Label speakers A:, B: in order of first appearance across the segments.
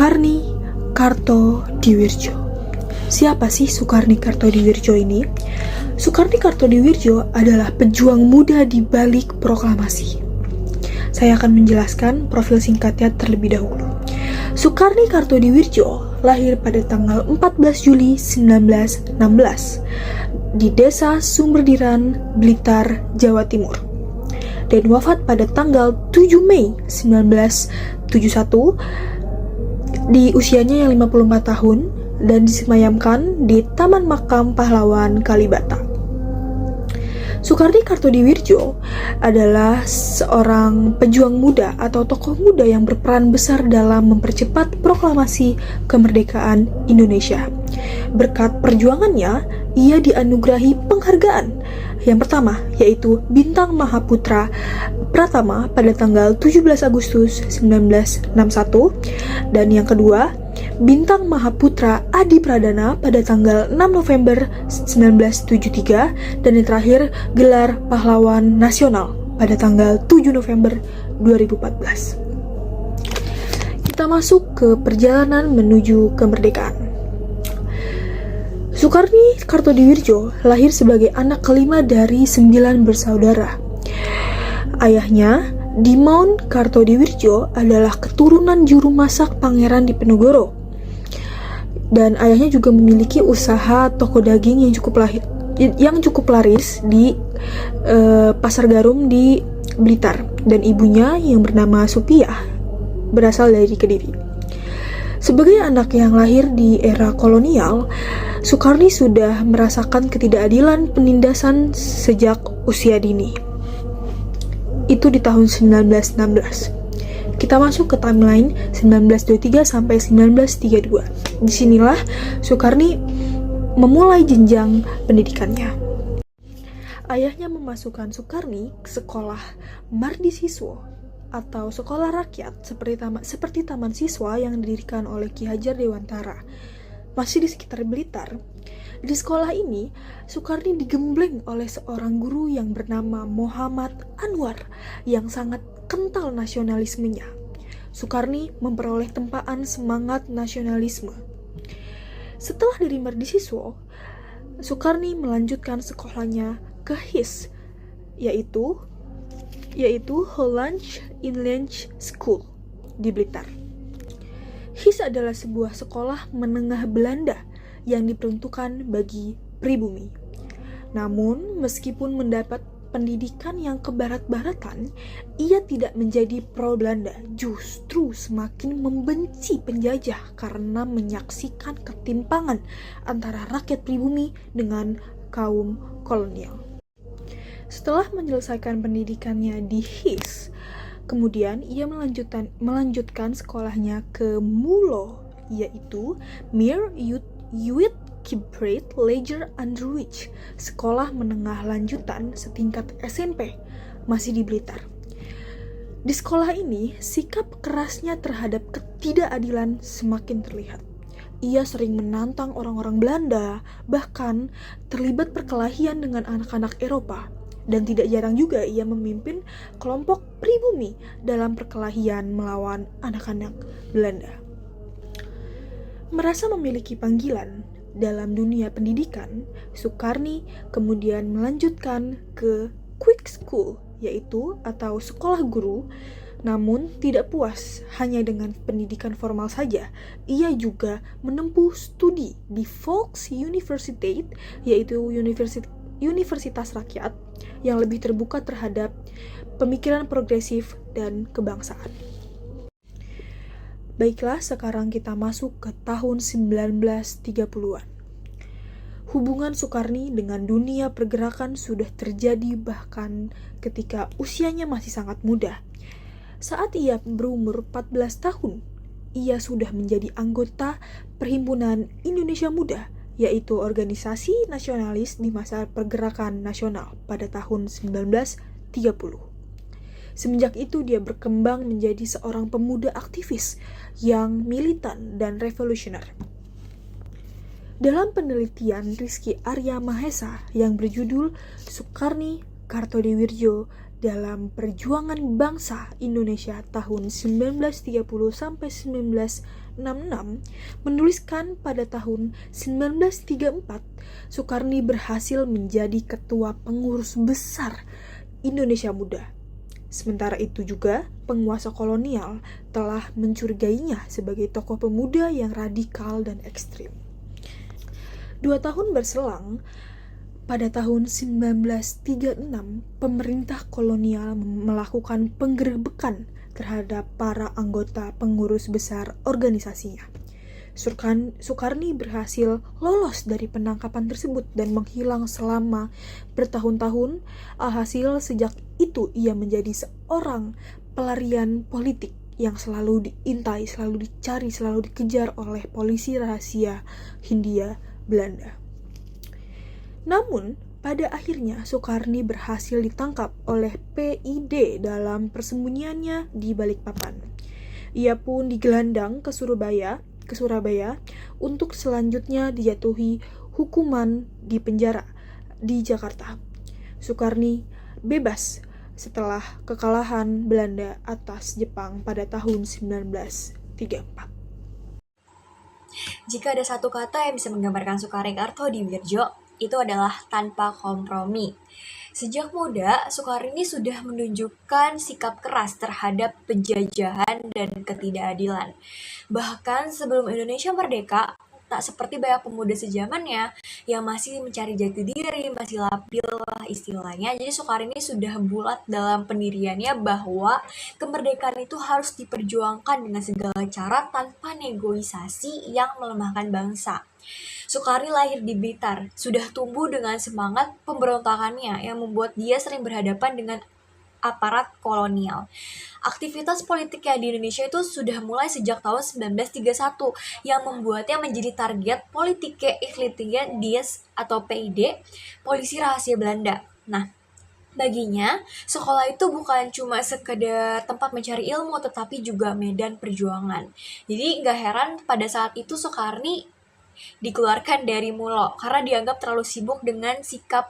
A: Soekarni Kartodiwirjo. Siapa sih Soekarni Kartodiwirjo ini? Soekarni Kartodiwirjo adalah pejuang muda di balik proklamasi. Saya akan menjelaskan profil singkatnya terlebih dahulu. Soekarni Kartodiwirjo lahir pada tanggal 14 Juli 1916 di Desa Sumberdiran, Blitar, Jawa Timur, dan wafat pada tanggal 7 Mei 1971 di usianya yang 54 tahun dan disemayamkan di Taman Makam Pahlawan Kalibata. Soekarni Kartodiwirjo adalah seorang pejuang muda atau tokoh muda yang berperan besar dalam mempercepat proklamasi kemerdekaan Indonesia. Berkat perjuangannya, ia dianugerahi penghargaan. Yang pertama, yaitu Bintang Mahaputra Pratama pada tanggal 17 Agustus 1961, dan yang kedua, Bintang Mahaputra Adi Pradana pada tanggal 6 November 1973, dan yang terakhir gelar Pahlawan Nasional pada tanggal 7 November 2014. Kita masuk ke perjalanan menuju kemerdekaan. Soekarni Kartodiwirjo lahir sebagai anak kelima dari 9 bersaudara. Ayahnya, Dimaun Kartodiwirjo, adalah keturunan juru masak Pangeran Diponegoro. Dan ayahnya juga memiliki usaha toko daging yang cukup laris di Pasar Garum di Blitar, dan ibunya yang bernama Supiah berasal dari Kediri. Sebagai anak yang lahir di era kolonial, Soekarni sudah merasakan ketidakadilan penindasan sejak usia dini. Itu di tahun 1916. Kita masuk ke timeline 1923 sampai 1932. Disinilah Soekarni memulai jenjang pendidikannya. Ayahnya memasukkan Soekarni ke sekolah Mardisiswo atau sekolah rakyat seperti taman siswa yang didirikan oleh Ki Hajar Dewantara, masih di sekitar Blitar. Di sekolah ini, Soekarni digembleng oleh seorang guru yang bernama Muhammad Anwar yang sangat kental nasionalismenya. Soekarni memperoleh tempaan semangat nasionalisme. Setelah dari Mardisiswo, Soekarni melanjutkan sekolahnya ke HIS, yaitu Hollands Inland School di Blitar. HIS adalah sebuah sekolah menengah Belanda yang diperuntukkan bagi pribumi. Namun, meskipun mendapat pendidikan yang kebarat-baratan, ia tidak menjadi pro-Belanda, justru semakin membenci penjajah karena menyaksikan ketimpangan antara rakyat pribumi dengan kaum kolonial. Setelah menyelesaikan pendidikannya di HIS, kemudian ia melanjutkan sekolahnya ke MULO, yaitu Meer Uitgebreid Lager Onderwijs, sekolah menengah lanjutan setingkat SMP, masih di Blitar. Di sekolah ini, sikap kerasnya terhadap ketidakadilan semakin terlihat. Ia sering menantang orang-orang Belanda, bahkan terlibat perkelahian dengan anak-anak Eropa. Dan tidak jarang juga ia memimpin kelompok pribumi dalam perkelahian melawan anak-anak Belanda. Merasa memiliki panggilan dalam dunia pendidikan, Soekarni kemudian melanjutkan ke Quick School, yaitu atau sekolah guru. Namun tidak puas hanya dengan pendidikan formal saja, ia juga menempuh studi di Volksuniversiteit, yaitu universitas rakyat yang lebih terbuka terhadap pemikiran progresif dan kebangsaan. Baiklah, sekarang kita masuk ke tahun 1930-an. Hubungan Soekarni dengan dunia pergerakan sudah terjadi bahkan ketika usianya masih sangat muda. Saat ia berumur 14 tahun, ia sudah menjadi anggota Perhimpunan Indonesia Muda, yaitu organisasi nasionalis di masa pergerakan nasional pada tahun 1930. Semenjak itu dia berkembang menjadi seorang pemuda aktivis yang militan dan revolusioner. Dalam penelitian Rizky Arya Mahesa yang berjudul Soekarni Kartodiwirjo dalam Perjuangan Bangsa Indonesia tahun 1930 sampai 1960, menuliskan pada tahun 1934 Soekarni berhasil menjadi ketua pengurus besar Indonesia Muda. Sementara itu juga, penguasa kolonial telah mencurigainya sebagai tokoh pemuda yang radikal dan ekstrim. 2 tahun berselang, pada tahun 1936, pemerintah kolonial melakukan penggerebekan terhadap para anggota pengurus besar organisasinya. Soekarni berhasil lolos dari penangkapan tersebut dan menghilang selama bertahun-tahun. Alhasil sejak itu ia menjadi seorang pelarian politik yang selalu diintai, selalu dicari, selalu dikejar oleh polisi rahasia Hindia Belanda. Namun, pada akhirnya Soekarni berhasil ditangkap oleh PID dalam persembunyiannya di Balikpapan. Ia pun digelandang ke Surabaya untuk selanjutnya dijatuhi hukuman di penjara di Jakarta. Soekarni bebas setelah kekalahan Belanda atas Jepang pada tahun 1934.
B: Jika ada satu kata yang bisa menggambarkan Soekarno Kartodiwirjo, itu adalah tanpa kompromi. Sejak muda, Soekarni sudah menunjukkan sikap keras terhadap penjajahan dan ketidakadilan. Bahkan sebelum Indonesia merdeka, tak seperti banyak pemuda sejamannya yang masih mencari jati diri, masih labil lah istilahnya. Jadi Soekarni sudah bulat dalam pendiriannya bahwa kemerdekaan itu harus diperjuangkan dengan segala cara tanpa negosiasi yang melemahkan bangsa. Soekarni lahir di Blitar, sudah tumbuh dengan semangat pemberontakannya yang membuat dia sering berhadapan dengan aparat kolonial. Aktivitas politiknya di Indonesia itu sudah mulai sejak tahun 1931 yang membuatnya menjadi target politiknya Ikhlitinga Dies atau PID, polisi rahasia Belanda. Nah, baginya, sekolah itu bukan cuma sekedar tempat mencari ilmu, tetapi juga medan perjuangan. Jadi nggak heran pada saat itu Soekarni dikeluarkan dari Mulo karena dianggap terlalu sibuk dengan sikap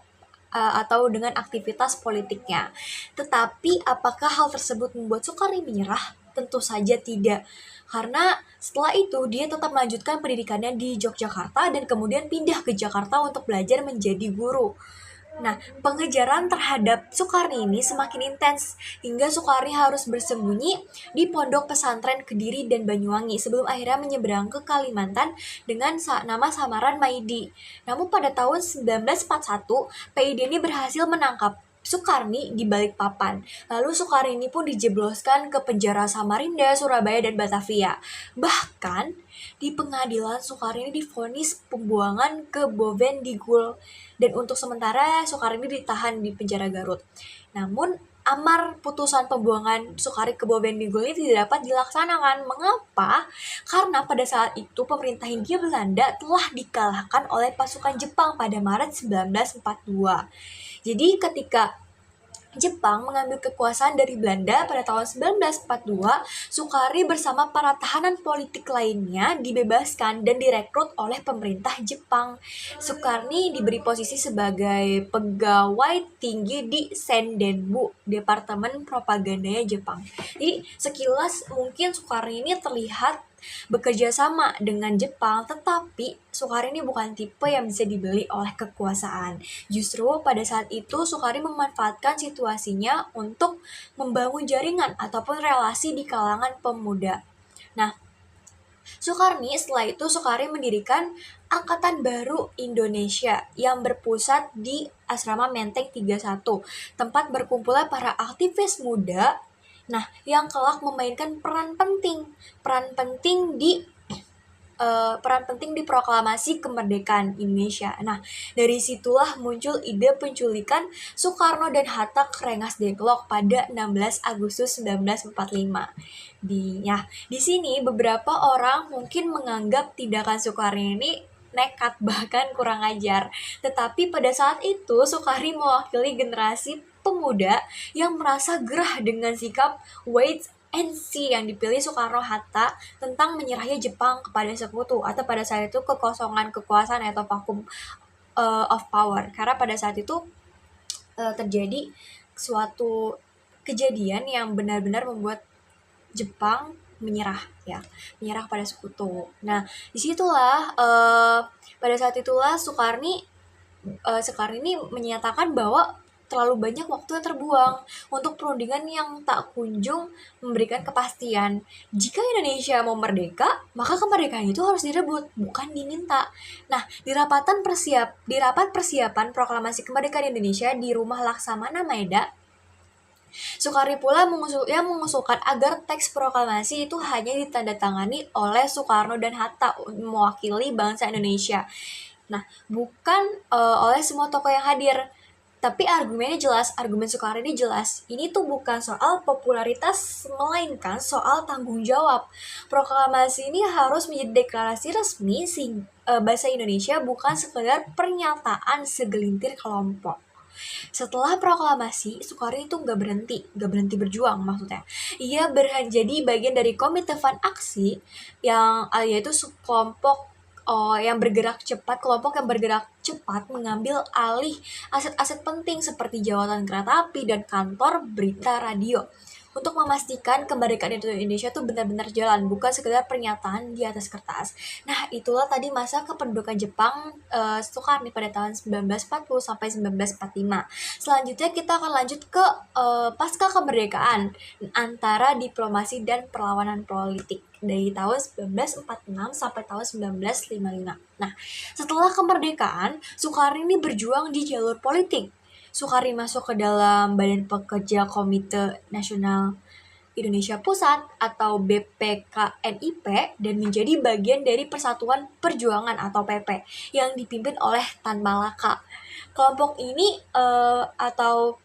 B: atau dengan aktivitas politiknya. Tetapi apakah hal tersebut membuat Soekarni menyerah? Tentu saja tidak. Karena setelah itu dia tetap melanjutkan pendidikannya di Yogyakarta dan kemudian pindah ke Jakarta untuk belajar menjadi guru. Nah, pengejaran terhadap Soekarni ini semakin intens, hingga Soekarni harus bersembunyi di pondok pesantren Kediri dan Banyuwangi sebelum akhirnya menyeberang ke Kalimantan dengan nama samaran Maidi. Namun pada tahun 1941, PID ini berhasil menangkap Soekarni di Balikpapan. Lalu Soekarni ini pun dijebloskan ke penjara Samarinda, Surabaya, dan Batavia. Bahkan di pengadilan Soekarni divonis pembuangan ke Bovendigul dan untuk sementara Soekarni ditahan di penjara Garut. Namun amar putusan pembuangan Soekarni ke Bovendigul ini tidak dapat dilaksanakan. Mengapa? Karena pada saat itu pemerintah Hindia Belanda telah dikalahkan oleh pasukan Jepang pada Maret 1942. Jadi ketika Jepang mengambil kekuasaan dari Belanda pada tahun 1942, Soekarni bersama para tahanan politik lainnya dibebaskan dan direkrut oleh pemerintah Jepang. Soekarni diberi posisi sebagai pegawai tinggi di Sendenbu, Departemen Propagandanya Jepang. Jadi sekilas mungkin Soekarni ini terlihat bekerja sama dengan Jepang, tetapi Soekarni ini bukan tipe yang bisa dibeli oleh kekuasaan. Justru pada saat itu Soekarni memanfaatkan situasinya untuk membangun jaringan ataupun relasi di kalangan pemuda. Nah, Soekarni mendirikan Angkatan Baru Indonesia yang berpusat di Asrama Menteng 31, tempat berkumpulnya para aktivis muda. Nah, yang kelak memainkan peran penting di proklamasi kemerdekaan Indonesia. Nah, dari situlah muncul ide penculikan Soekarno dan Hatta ke Rengas Dengklok pada 16 Agustus 1945. Di sini beberapa orang mungkin menganggap tindakan Soekarno ini nekat bahkan kurang ajar. Tetapi pada saat itu Soekarno mewakili generasi pemuda yang merasa gerah dengan sikap wait and see yang dipilih Soekarno-Hatta tentang menyerahnya Jepang kepada sekutu atau pada saat itu kekosongan kekuasaan atau vacuum of power. Karena pada saat itu terjadi suatu kejadian yang benar-benar membuat Jepang menyerah ya, menyerah pada sekutu. Nah, disitulah pada saat itulah Soekarno ini menyatakan bahwa terlalu banyak waktu yang terbuang untuk perundingan yang tak kunjung memberikan kepastian. Jika Indonesia mau merdeka, maka kemerdekaan itu harus direbut, bukan diminta. Nah, di rapat persiapan proklamasi kemerdekaan Indonesia di Rumah Laksamana Maeda, Soekarno pula mengusulkan agar teks proklamasi itu hanya ditandatangani oleh Soekarno dan Hatta mewakili bangsa Indonesia. Nah, bukan oleh semua tokoh yang hadir. Tapi argumen Soekarno ini jelas. Ini tuh bukan soal popularitas, melainkan soal tanggung jawab. Proklamasi ini harus menjadi deklarasi resmi bahasa Indonesia, bukan sekedar pernyataan segelintir kelompok. Setelah proklamasi, Soekarno itu nggak berhenti berjuang maksudnya. Ia jadi bagian dari Komite Van Aksi yaitu kelompok yang bergerak cepat mengambil alih aset-aset penting seperti jawatan kereta api dan kantor berita radio untuk memastikan kemerdekaan Indonesia itu benar-benar jalan, bukan sekedar pernyataan di atas kertas. Nah, itulah tadi masa kependudukan Jepang Soekarno pada tahun 1940 sampai 1945. Selanjutnya kita akan lanjut ke pasca kemerdekaan antara diplomasi dan perlawanan politik dari tahun 1946 sampai tahun 1955. Nah, setelah kemerdekaan, Soekarno ini berjuang di jalur politik. Soekarno masuk ke dalam Badan Pekerja Komite Nasional Indonesia Pusat atau BPKNIP dan menjadi bagian dari Persatuan Perjuangan atau PP yang dipimpin oleh Tan Malaka. Kelompok ini atau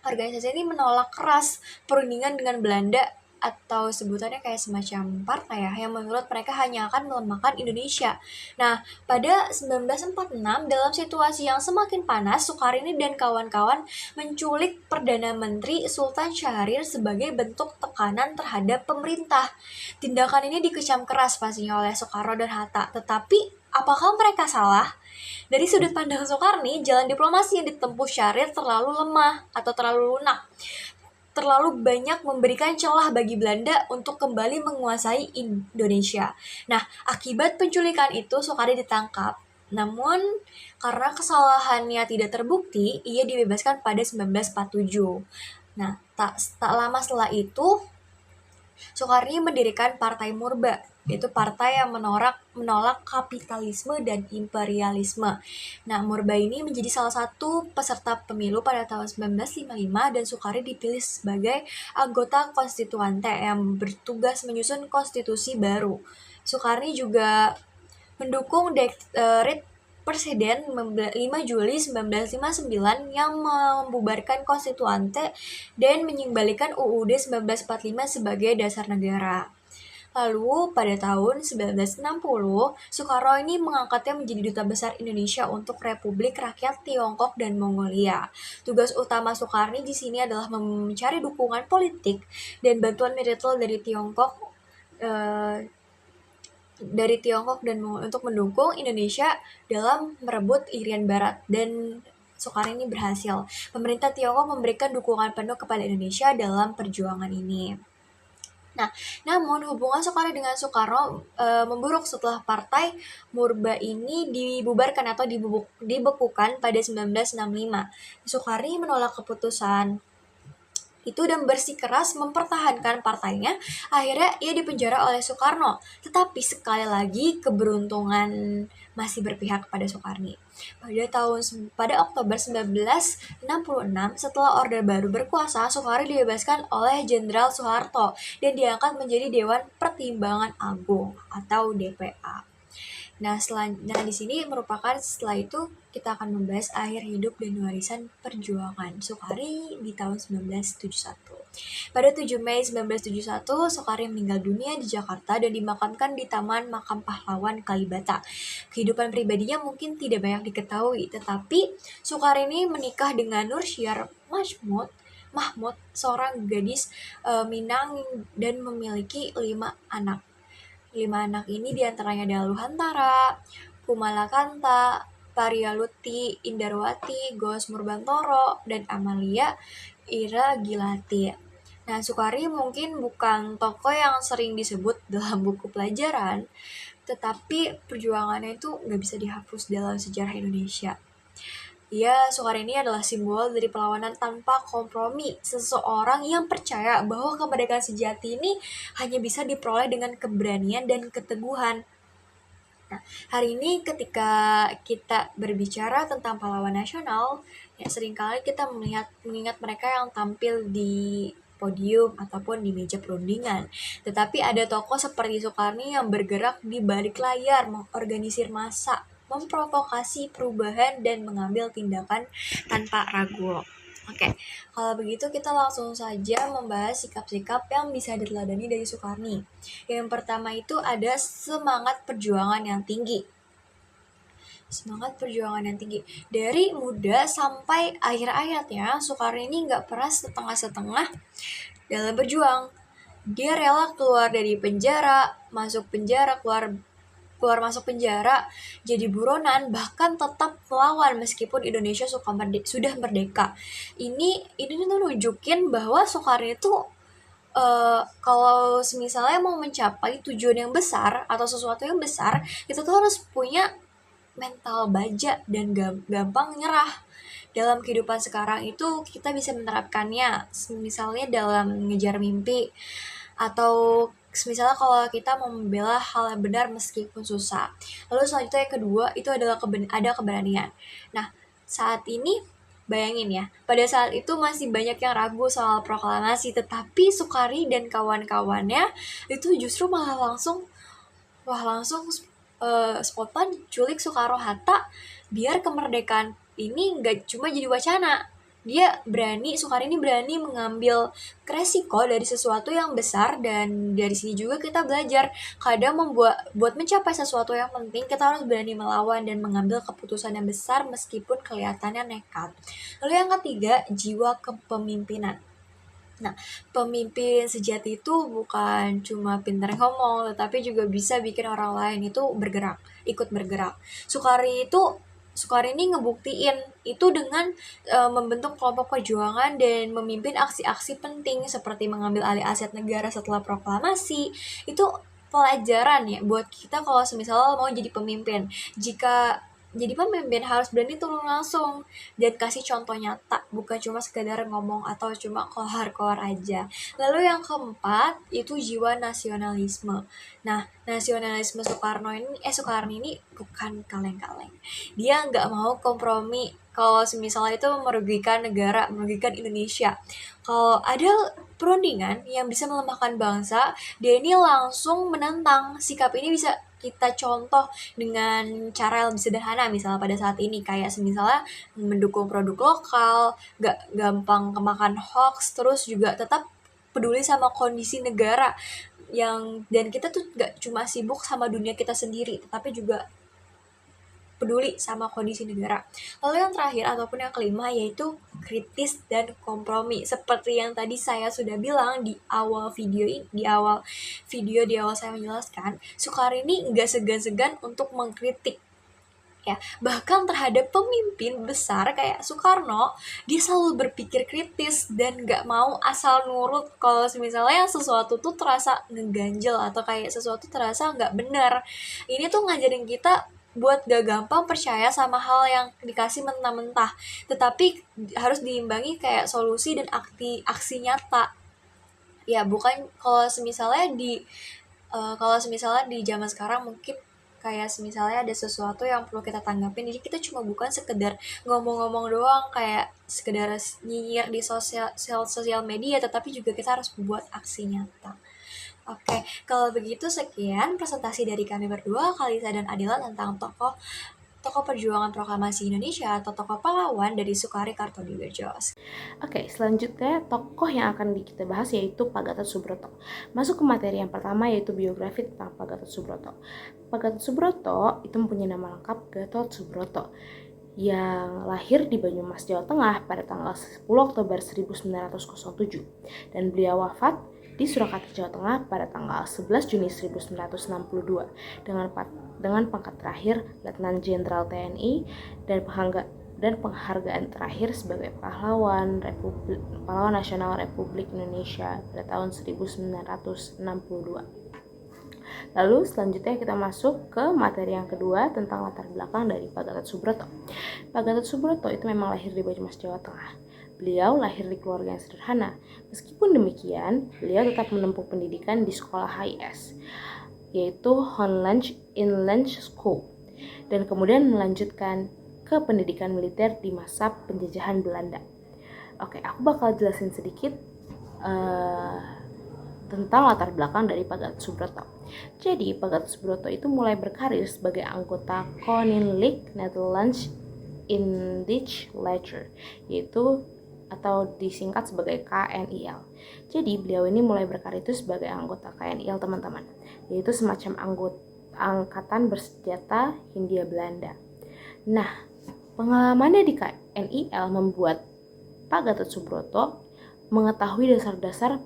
B: organisasi ini menolak keras perundingan dengan Belanda atau sebutannya kayak semacam partai ya, yang menurut mereka hanya akan melemahkan Indonesia. Nah, pada 1946, dalam situasi yang semakin panas, Soekarno dan kawan-kawan menculik Perdana Menteri Sultan Syahrir sebagai bentuk tekanan terhadap pemerintah. Tindakan ini dikecam keras pastinya oleh Soekarno dan Hatta, tetapi apakah mereka salah? Dari sudut pandang Soekarno, jalan diplomasi yang ditempuh Syahrir terlalu lemah atau terlalu lunak. Terlalu banyak memberikan celah bagi Belanda untuk kembali menguasai Indonesia. Nah, akibat penculikan itu Soekarno ditangkap. Namun, karena kesalahannya tidak terbukti, ia dibebaskan pada 1947. Nah, tak lama setelah itu, Soekarno mendirikan Partai Murba, yaitu partai yang menolak kapitalisme dan imperialisme. Nah, Murba ini menjadi salah satu peserta pemilu pada tahun 1955 dan Soekarno dipilih sebagai anggota konstituante yang bertugas menyusun konstitusi baru. Soekarno juga mendukung dekret Presiden 5 Juli 1959 yang membubarkan konstituante dan mengembalikan UUD 1945 sebagai dasar negara. Lalu pada tahun 1960, Soekarno ini mengangkatnya menjadi Duta Besar Indonesia untuk Republik Rakyat Tiongkok dan Mongolia. Tugas utama Soekarno di sini adalah mencari dukungan politik dan bantuan militer dari Tiongkok dan untuk mendukung Indonesia dalam merebut Irian Barat, dan Soekarno ini berhasil. Pemerintah Tiongkok memberikan dukungan penuh kepada Indonesia dalam perjuangan ini. Nah, namun hubungan Soekarno dengan Soekarno memburuk setelah Partai Murba ini dibubarkan atau dibekukan pada 1965. Soekarno menolak keputusan itu dan bersikeras mempertahankan partainya. Akhirnya ia dipenjara oleh Soekarno. Tetapi sekali lagi keberuntungan masih berpihak kepada Soekarno. Pada Oktober 1966, setelah Orde Baru berkuasa, Soekarno dibebaskan oleh Jenderal Soeharto dan diangkat menjadi Dewan Pertimbangan Agung atau DPA. Nah, di sini merupakan setelah itu kita akan membahas akhir hidup dan warisan perjuangan Soekarno di tahun 1971. Pada 7 Mei 1971, Soekarno meninggal dunia di Jakarta dan dimakamkan di Taman Makam Pahlawan Kalibata. Kehidupan pribadinya mungkin tidak banyak diketahui, tetapi Soekarno ini menikah dengan Nursyar Mahmud, seorang gadis Minang dan memiliki 5 anak. 5 anak ini diantaranya adalah Luhantara, Kumalakanta, Parialuti, Indarwati, Gos Murbantoro, dan Amalia Iragilati. Nah, Sukari mungkin bukan tokoh yang sering disebut dalam buku pelajaran, tetapi perjuangannya itu nggak bisa dihapus dalam sejarah Indonesia. Soekarno ini adalah simbol dari perlawanan tanpa kompromi. Seseorang yang percaya bahwa kemerdekaan sejati ini hanya bisa diperoleh dengan keberanian dan keteguhan. Nah, hari ini ketika kita berbicara tentang pahlawan nasional, seringkali kita mengingat mereka yang tampil di podium ataupun di meja perundingan. Tetapi ada tokoh seperti Soekarno yang bergerak di balik layar, mengorganisir massa, memprovokasi perubahan dan mengambil tindakan tanpa ragu. Oke, kalau begitu kita langsung saja membahas sikap-sikap yang bisa diteladani dari Soekarno. Yang pertama itu ada semangat perjuangan yang tinggi. Semangat perjuangan yang tinggi. Dari muda sampai akhir hayatnya, Soekarno ini nggak pernah setengah-setengah dalam berjuang. Dia rela keluar dari penjara, masuk penjara, keluar masuk penjara, jadi buronan, bahkan tetap melawan meskipun Indonesia sudah merdeka. Ini tuh nunjukin bahwa Soekarno itu kalau misalnya mau mencapai tujuan yang besar atau sesuatu yang besar, kita tuh harus punya mental baja dan gampang nyerah. Dalam kehidupan sekarang itu kita bisa menerapkannya, misalnya dalam mengejar mimpi, atau misalnya kalau kita mau membela hal yang benar meskipun susah. Lalu selanjutnya yang kedua itu adalah ada keberanian. Nah, saat ini bayangin ya, pada saat itu masih banyak yang ragu soal proklamasi, tetapi Soekarno dan kawan-kawannya itu justru malah langsung spontan culik Soekarno-Hatta biar kemerdekaan ini nggak cuma jadi wacana. Soekarno ini berani mengambil resiko dari sesuatu yang besar, dan dari sini juga kita belajar kadang buat mencapai sesuatu yang penting kita harus berani melawan dan mengambil keputusan yang besar meskipun kelihatannya nekat. Lalu yang ketiga, jiwa kepemimpinan. Nah, pemimpin sejati itu bukan cuma pintar ngomong, tetapi juga bisa bikin orang lain itu ikut bergerak. Soekarno ini ngebuktiin itu dengan membentuk kelompok perjuangan dan memimpin aksi-aksi penting seperti mengambil alih aset negara setelah proklamasi. Itu pelajaran ya buat kita kalau semisal mau jadi pemimpin. Jika jadi pemimpin harus berani turun langsung dan kasih contoh nyata, bukan cuma sekedar ngomong atau cuma kohar-kohar aja. Lalu yang keempat itu jiwa nasionalisme. Nah, nasionalisme Soekarno ini bukan kaleng-kaleng. Dia nggak mau kompromi kalau misalnya itu merugikan negara, merugikan Indonesia. Kalau ada perundingan yang bisa melemahkan bangsa, dia ini langsung menentang. Sikap ini bisa kita contoh dengan cara yang lebih sederhana, misalnya pada saat ini kayak misalnya mendukung produk lokal, gak gampang kemakan hoax, terus juga tetap peduli sama kondisi negara dan kita tuh gak cuma sibuk sama dunia kita sendiri, tetapi juga peduli sama kondisi negara. Lalu yang terakhir ataupun yang kelima yaitu kritis dan kompromi. Seperti yang tadi saya sudah bilang di awal video saya menjelaskan, Soekarno ini nggak segan-segan untuk mengkritik. Ya, bahkan terhadap pemimpin besar kayak Soekarno, dia selalu berpikir kritis dan nggak mau asal nurut kalau misalnya sesuatu tuh terasa ngeganjel atau kayak sesuatu terasa nggak benar. Ini tuh ngajarin kita buat gak gampang percaya sama hal yang dikasih mentah-mentah, tetapi harus diimbangi kayak solusi dan aksi nyata. Ya, bukan kalau misalnya di zaman sekarang mungkin kayak misalnya ada sesuatu yang perlu kita tanggapin, jadi kita cuma bukan sekedar ngomong-ngomong doang kayak sekedar nyinyir di sosial media, tetapi juga kita harus membuat aksi nyata. Oke, kalau begitu sekian presentasi dari kami berdua, Kalisa dan Adila, tentang tokoh perjuangan proklamasi Indonesia atau tokoh pahlawan dari Soekarno Kartodiwirjo.
C: Oke, selanjutnya tokoh yang akan kita bahas yaitu Pak Gatot Subroto. Masuk ke materi yang pertama yaitu biografi tentang Pak Gatot Subroto. Pak Gatot Subroto itu mempunyai nama lengkap Gatot Subroto yang lahir di Banyumas, Jawa Tengah pada tanggal 10 Oktober 1907 dan beliau wafat di Surakarta, Jawa Tengah pada tanggal 11 Juni 1962 dengan pangkat terakhir Letnan Jenderal TNI dan penghargaan terakhir sebagai pahlawan nasional Republik Indonesia pada tahun 1962. Lalu selanjutnya kita masuk ke materi yang kedua tentang latar belakang dari Pak Gatot Subroto. Pak Gatot Subroto itu memang lahir di Banyumas, Jawa Tengah. Beliau lahir di keluarga yang sederhana. Meskipun demikian, beliau tetap menempuh pendidikan di sekolah HIS, yaitu Holland Inland School, dan kemudian melanjutkan ke pendidikan militer di masa penjajahan Belanda. Oke, aku bakal jelasin sedikit tentang latar belakang dari Pak Gatot Subroto. Jadi, Pak Gatot Subroto itu mulai berkarir sebagai anggota Koninklijk Nederlands Indisch Leger, yaitu atau disingkat sebagai KNIL. Jadi, beliau ini mulai berkarir itu sebagai anggota KNIL, teman-teman, yaitu semacam angkatan bersenjata Hindia Belanda. Nah, pengalamannya di KNIL membuat Pak Gatot Subroto mengetahui dasar-dasar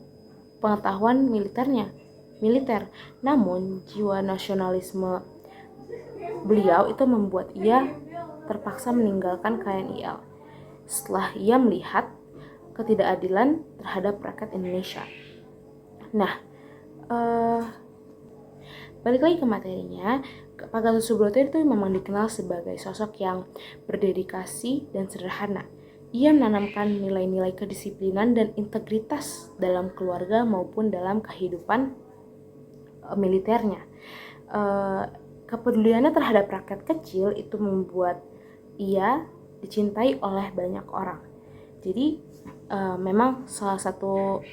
C: pengetahuan militer. Namun, jiwa nasionalisme beliau itu membuat ia terpaksa meninggalkan KNIL setelah ia melihat ketidakadilan terhadap rakyat Indonesia. Nah, balik lagi ke materinya, Pak Gatot Subroto itu memang dikenal sebagai sosok yang berdedikasi dan sederhana. Ia menanamkan nilai-nilai kedisiplinan dan integritas dalam keluarga maupun dalam kehidupan militernya. Kepeduliannya terhadap rakyat kecil itu membuat ia dicintai oleh banyak orang. Jadi memang salah satu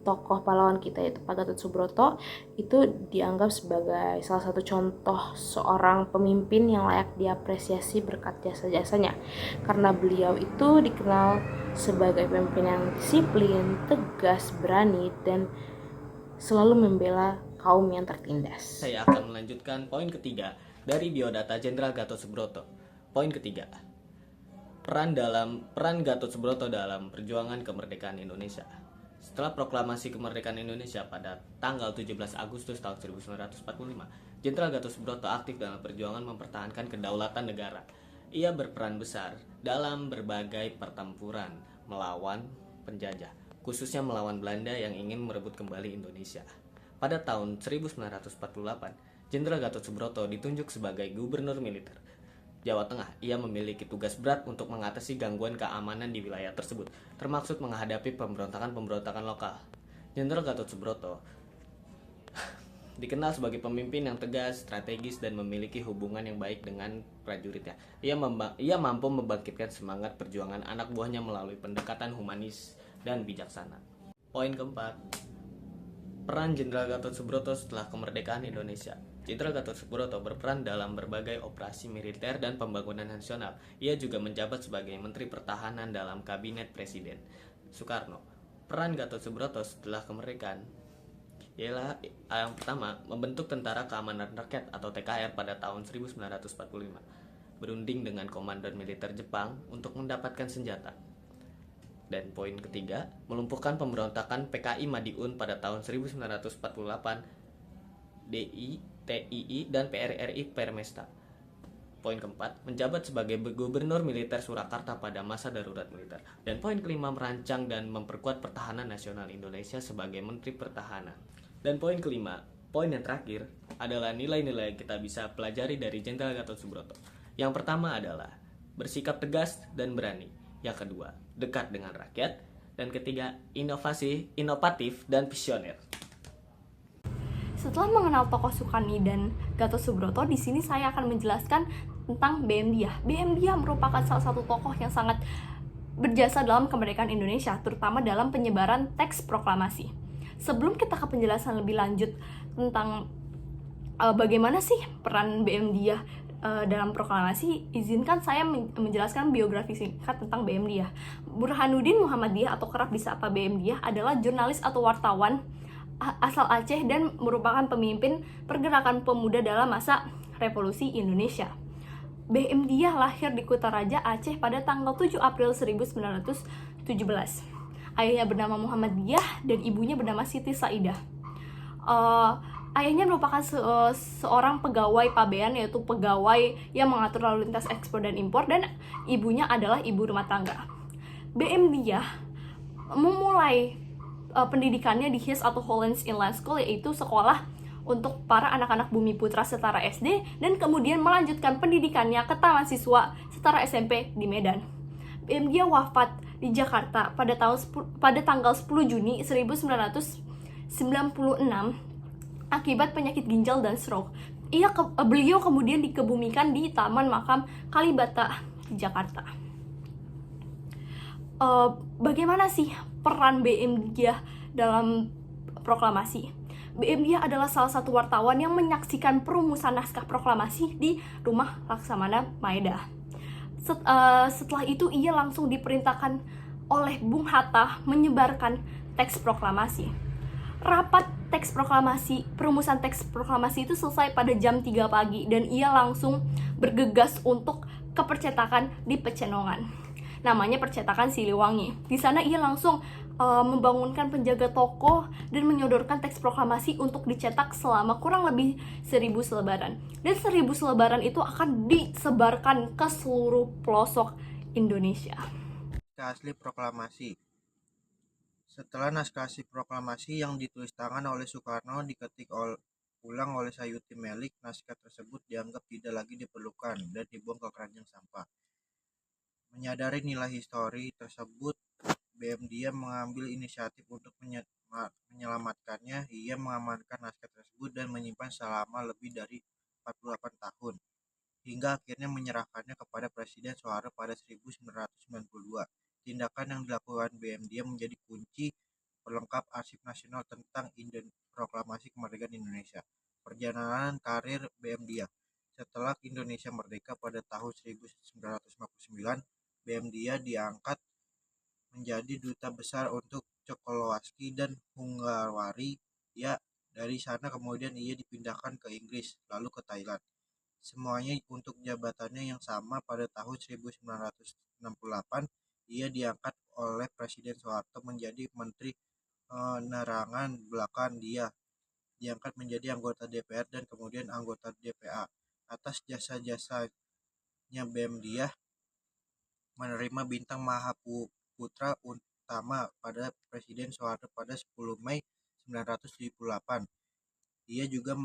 C: tokoh pahlawan kita yaitu Pak Gatot Subroto itu dianggap sebagai salah satu contoh seorang pemimpin yang layak diapresiasi berkat jasa-jasanya, karena beliau itu dikenal sebagai pemimpin yang disiplin, tegas, berani, dan selalu membela kaum yang tertindas.
D: Saya akan melanjutkan poin ketiga dari biodata Jenderal Gatot Subroto. Poin ketiga, peran Gatot Subroto dalam perjuangan kemerdekaan Indonesia. Setelah proklamasi kemerdekaan Indonesia pada tanggal 17 Agustus tahun 1945, Jenderal Gatot Subroto aktif dalam perjuangan mempertahankan kedaulatan negara. Ia berperan besar dalam berbagai pertempuran melawan penjajah, khususnya melawan Belanda yang ingin merebut kembali Indonesia. Pada tahun 1948, Jenderal Gatot Subroto ditunjuk sebagai Gubernur Militer Jawa Tengah. Ia memiliki tugas berat untuk mengatasi gangguan keamanan di wilayah tersebut, termasuk menghadapi pemberontakan lokal. Jenderal Gatot Subroto dikenal sebagai pemimpin yang tegas, strategis, dan memiliki hubungan yang baik dengan prajuritnya. Ia mampu membangkitkan semangat perjuangan anak buahnya melalui pendekatan humanis dan bijaksana. Poin keempat, peran Jenderal Gatot Subroto setelah kemerdekaan Indonesia. Jenderal Gatot Subroto berperan dalam berbagai operasi militer dan pembangunan nasional. Ia juga menjabat sebagai Menteri Pertahanan dalam Kabinet Presiden Soekarno. Peran Gatot Subroto setelah kemerdekaan ialah yang pertama, membentuk Tentara Keamanan Rakyat atau TKR pada tahun 1945, berunding dengan komandan militer Jepang untuk mendapatkan senjata. Dan poin ketiga, melumpuhkan pemberontakan PKI Madiun pada tahun 1948, DI, TII, dan PRRI Permesta. Poin keempat, menjabat sebagai Gubernur Militer Surakarta pada masa darurat militer. Dan poin kelima, merancang dan memperkuat pertahanan nasional Indonesia sebagai Menteri Pertahanan. Dan poin kelima, poin yang terakhir, adalah nilai-nilai yang kita bisa pelajari dari Jenderal Gatot Subroto. Yang pertama adalah bersikap tegas dan berani. Yang kedua, dekat dengan rakyat. Dan ketiga, inovatif dan visioner.
B: Setelah mengenal tokoh Soekarni dan Gatot Subroto, di sini saya akan menjelaskan tentang BM Diah. BM Diah merupakan salah satu tokoh yang sangat berjasa dalam kemerdekaan Indonesia, terutama dalam penyebaran teks proklamasi. Sebelum kita ke penjelasan lebih lanjut tentang bagaimana sih peran BM Diah dalam proklamasi, izinkan saya menjelaskan biografi singkat tentang BM Diah. Burhanuddin Muhammad Diah atau kerap disapa BM Diah adalah jurnalis atau wartawan asal Aceh dan merupakan pemimpin pergerakan pemuda dalam masa Revolusi Indonesia. BM Diah lahir di Kutaraja, Aceh pada tanggal 7 April 1917. Ayahnya bernama Muhammad Diah dan ibunya bernama Siti Saidah.
C: Ayahnya merupakan seorang pegawai pabean, yaitu pegawai yang mengatur lalu lintas ekspor dan impor, dan ibunya adalah ibu rumah tangga. BM Diah memulai pendidikannya di His atau Hollands Inland School, yaitu sekolah untuk para anak-anak bumi putra setara SD, dan kemudian melanjutkan pendidikannya ke taman siswa setara SMP di Medan. BM Diah wafat di Jakarta pada tanggal 10 Juni 1996 akibat penyakit ginjal dan stroke. Beliau kemudian dikebumikan di Taman Makam Kalibata di Jakarta. Bagaimana sih peran BM Diah dalam proklamasi? BM Diah adalah salah satu wartawan yang menyaksikan perumusan naskah proklamasi di rumah Laksamana Maeda. Setelah itu ia langsung diperintahkan oleh Bung Hatta menyebarkan teks proklamasi. Rapat perumusan teks proklamasi itu selesai pada jam 3 pagi, dan ia langsung bergegas untuk ke percetakan di Pecenongan. Namanya percetakan Siliwangi. Di sana ia langsung membangunkan penjaga toko dan menyodorkan teks proklamasi untuk dicetak selama kurang lebih 1000 selebaran. Dan 1000 selebaran itu akan disebarkan ke seluruh pelosok Indonesia.
E: Asli proklamasi. Setelah naskah proklamasi yang ditulis tangan oleh Soekarno diketik ulang oleh Sayuti Melik, naskah tersebut dianggap tidak lagi diperlukan dan dibuang ke keranjang sampah. Menyadari nilai histori tersebut, BM Diah mengambil inisiatif untuk menyelamatkannya. Ia mengamankan naskah tersebut dan menyimpan selama lebih dari 48 tahun, hingga akhirnya menyerahkannya kepada Presiden Soeharto pada 1992. Tindakan yang dilakukan BM Diah menjadi kunci pelengkap arsip nasional tentang proklamasi kemerdekaan Indonesia. Perjalanan karir BM Diah. Setelah Indonesia merdeka pada tahun 1949, BM Diah diangkat menjadi duta besar untuk Cekoslowakia dan Hungaria. Dari sana kemudian ia dipindahkan ke Inggris, lalu ke Thailand. Semuanya untuk jabatannya yang sama. Pada tahun 1968, ia diangkat oleh Presiden Soeharto menjadi Menteri Penerangan. Belakangan dia diangkat menjadi anggota DPR dan kemudian anggota DPA. Atas jasa-jasanya, BM Diah menerima bintang Mahaputra Utama pada Presiden Soeharto pada 10 Mei 1978. Ia juga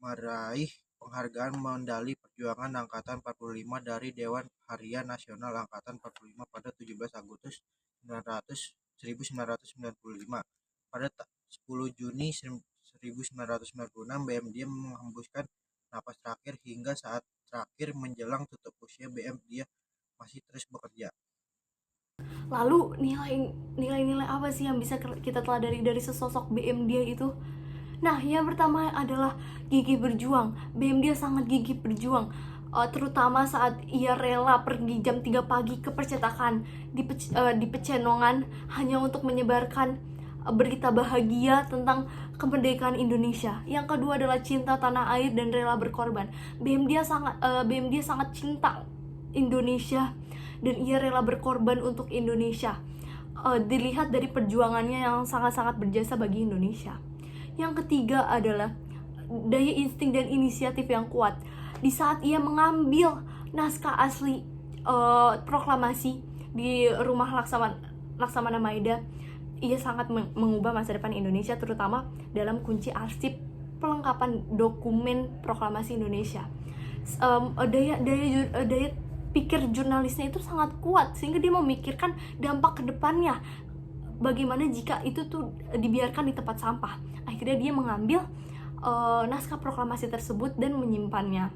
E: meraih penghargaan Medali Perjuangan Angkatan 45 dari Dewan Harian Nasional Angkatan 45 pada 17 Agustus 1995. Pada 10 Juni 1996, BM Diah menghembuskan napas terakhir. Hingga saat terakhir menjelang tutup usia, BM Diah masih terus bekerja.
C: Lalu nilai-nilai apa sih yang bisa kita teladani dari sesosok BM Diah itu? Nah, yang pertama adalah gigih berjuang. BM Diah sangat gigih berjuang, terutama saat ia rela pergi jam 3 pagi ke percetakan di Pecenongan hanya untuk menyebarkan berita bahagia tentang kemerdekaan Indonesia. Yang kedua adalah cinta tanah air dan rela berkorban. BM Diah sangat cinta Indonesia dan ia rela berkorban untuk Indonesia. Dilihat dari perjuangannya yang sangat-sangat berjasa bagi Indonesia. Yang ketiga adalah daya insting dan inisiatif yang kuat. Di saat ia mengambil naskah asli proklamasi di rumah Laksamana Maeda, ia sangat mengubah masa depan Indonesia, terutama dalam kunci arsip pelengkapan dokumen proklamasi Indonesia. Daya pikir jurnalisnya itu sangat kuat, sehingga dia memikirkan dampak ke depannya. Bagaimana jika itu tuh dibiarkan di tempat sampah? Akhirnya dia mengambil naskah proklamasi tersebut dan menyimpannya.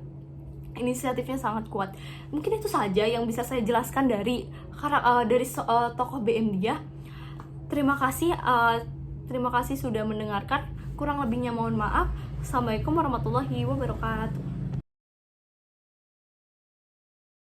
C: Inisiatifnya sangat kuat. Mungkin itu saja yang bisa saya jelaskan dari tokoh BM Diah. Terima kasih sudah mendengarkan. Kurang lebihnya mohon maaf. Assalamualaikum warahmatullahi wabarakatuh.